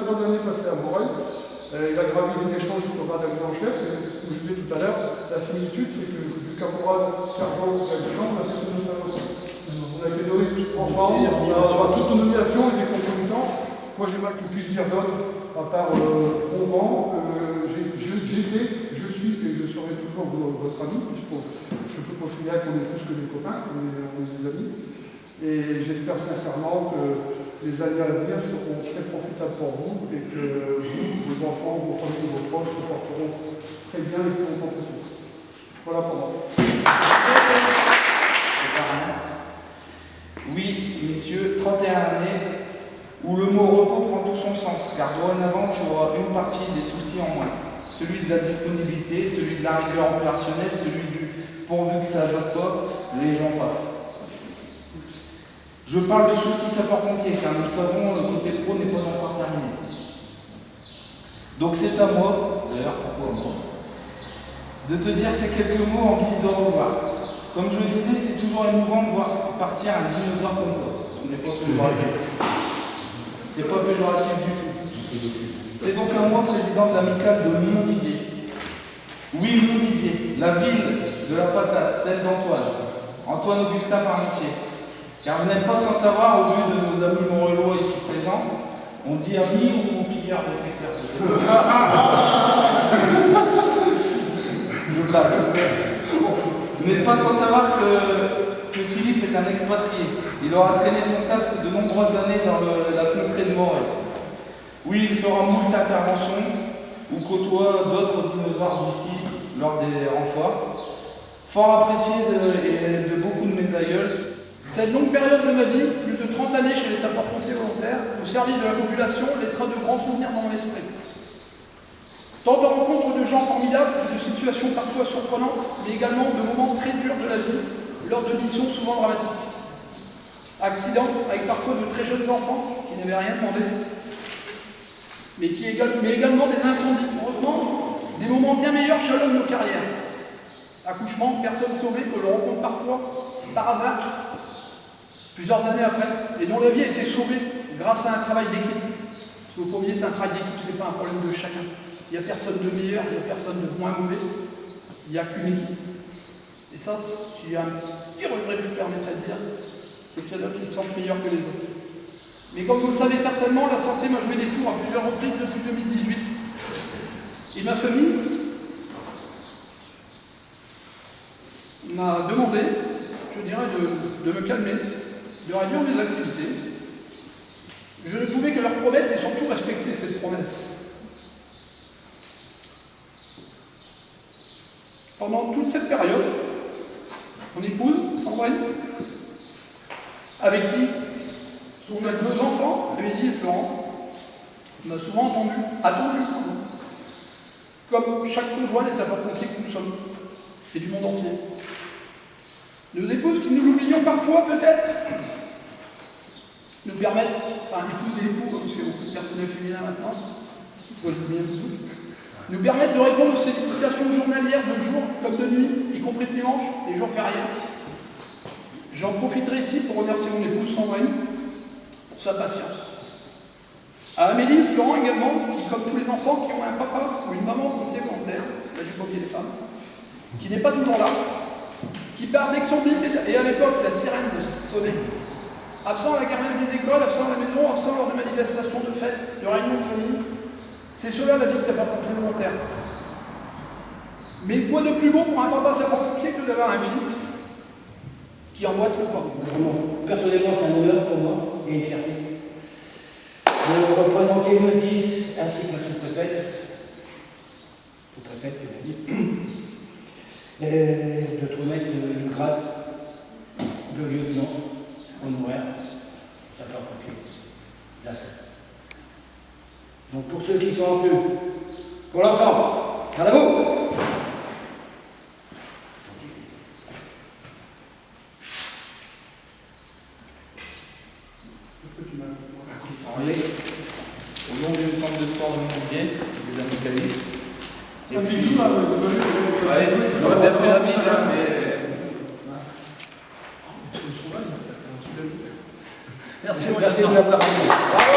23 années passées à Moreuil. Il a gravi les échanges jusqu'au grade d'adjudant-chef. Et comme je disais tout à l'heure, la similitude, c'est que du caporal, sergent ou adjudant, on a fait nos stages ensemble. On a été nommé ensemble, on a toutes nos nominations étaient concomitantes. Moi, j'ai mal qu'il puisse dire d'autres, à part bon vent. J'étais, je suis et je serai toujours votre ami, puisque je peux considérer qu'on est plus que des copains, on est des amis. Et j'espère sincèrement que les années à venir seront très profitables pour vous et que vous, vos enfants, vos familles, vos proches se porteront très bien et plus longtemps possible. Voilà pour moi. Oui, messieurs, 31 années où le mot repos prend tout son sens, car dorénavant tu auras une partie des soucis en moins. Celui de la disponibilité, celui de la rigueur opérationnelle, celui du pourvu que ça jasse pas, les gens passent. Je parle de soucis sapeurs-pompiers, car nous le savons, le côté pro n'est pas encore terminé. Donc c'est à moi, d'ailleurs pourquoi moi, de te dire ces quelques mots en guise de au revoir. Comme je le disais, c'est toujours émouvant de voir partir un dinosaure comme toi. Ce n'est pas péjoratif. C'est pas péjoratif du tout. C'est donc à moi, président de l'amicale de Montdidier. Oui, Montdidier, la ville de la patate, celle d'Antoine. Antoine Augustin Parmentier. Car vous n'êtes pas sans savoir, au vu de nos amis montrélois ici présents, on dit amis ou pilleurs de secteur. Je blague. Vous n'êtes pas sans savoir que Philippe est un expatrié. Il aura traîné son casque de nombreuses années dans la contrée de Moreuil. Oui, il fera moult interventions ou côtoie d'autres dinosaures d'ici lors des renforts. Fort apprécié de beaucoup de mes aïeuls. Cette longue période de ma vie, plus de 30 années chez les sapeurs-pompiers volontaires, au service de la population, laissera de grands souvenirs dans mon esprit. Tant de rencontres de gens formidables que de situations parfois surprenantes, mais également de moments très durs de la vie, lors de missions souvent dramatiques. Accidents avec parfois de très jeunes enfants qui n'avaient rien demandé, mais également des incendies. Heureusement, des moments bien meilleurs jalonnent nos carrières. Accouchement, personnes sauvées que l'on rencontre parfois par hasard, plusieurs années après, et dont la vie a été sauvée grâce à un travail d'équipe. Parce que au premier, c'est un travail d'équipe, ce n'est pas un problème de chacun. Il n'y a personne de meilleur, il n'y a personne de moins mauvais, il n'y a qu'une équipe. Et ça, s'il y a un petit regret que je permettrais de dire, c'est qu'il y en a qui se sentent meilleurs que les autres. Mais comme vous le savez certainement, la santé m'a joué des tours à plusieurs reprises depuis 2018. Et ma famille m'a demandé, je dirais, de me calmer, de réduire mes activités. Je ne pouvais que leur promettre et surtout respecter cette promesse. Pendant toute cette période, mon épouse, Sandrine, avec qui sont mes deux enfants, Amélie et Florent, m'a souvent attendu, comme chaque conjoint des sapeurs-pompiers que nous sommes, et du monde entier. Nos épouses, qui nous l'oublions parfois peut-être, nous permettent, enfin épouses et époux, parce qu'il y a beaucoup de personnel féminin maintenant, moi je m'oublie beaucoup, nous permettent de répondre aux sollicitations journalières de jour comme de nuit, y compris le dimanche, les jours fériés. J'en profiterai ici pour remercier mon épouse Sandrine pour sa patience. À Amélie, Florent également, qui, comme tous les enfants qui ont un papa ou une maman pompier volontaire, là j'ai pas oublié les femmes, qui n'est pas toujours là, qui part dès que son bip et à l'époque la sirène sonnait. Absent à la kermesse des écoles, absent à la maison, absent lors de manifestations de fêtes, de réunions de famille. C'est cela la vie de sapeur-pompier volontaire. Mais quoi de plus beau pour un papa sapeur-pompier que d'avoir un fils qui emboîte le pas. Personnellement, c'est un honneur pour moi et une fierté de représenter le SDIS ainsi que la sous-préfète, tu m'as dit, et de te remettre une grade de lieutenant honoraire sapeur-pompier. Là, donc pour ceux qui sont en plus, pour l'ensemble, en avant. Au nom du centre de sport de Montdidier, des amicalistes. Et puis, j'aurais bien fait la mise, hein, mais. Merci, Merci de m'avoir amené.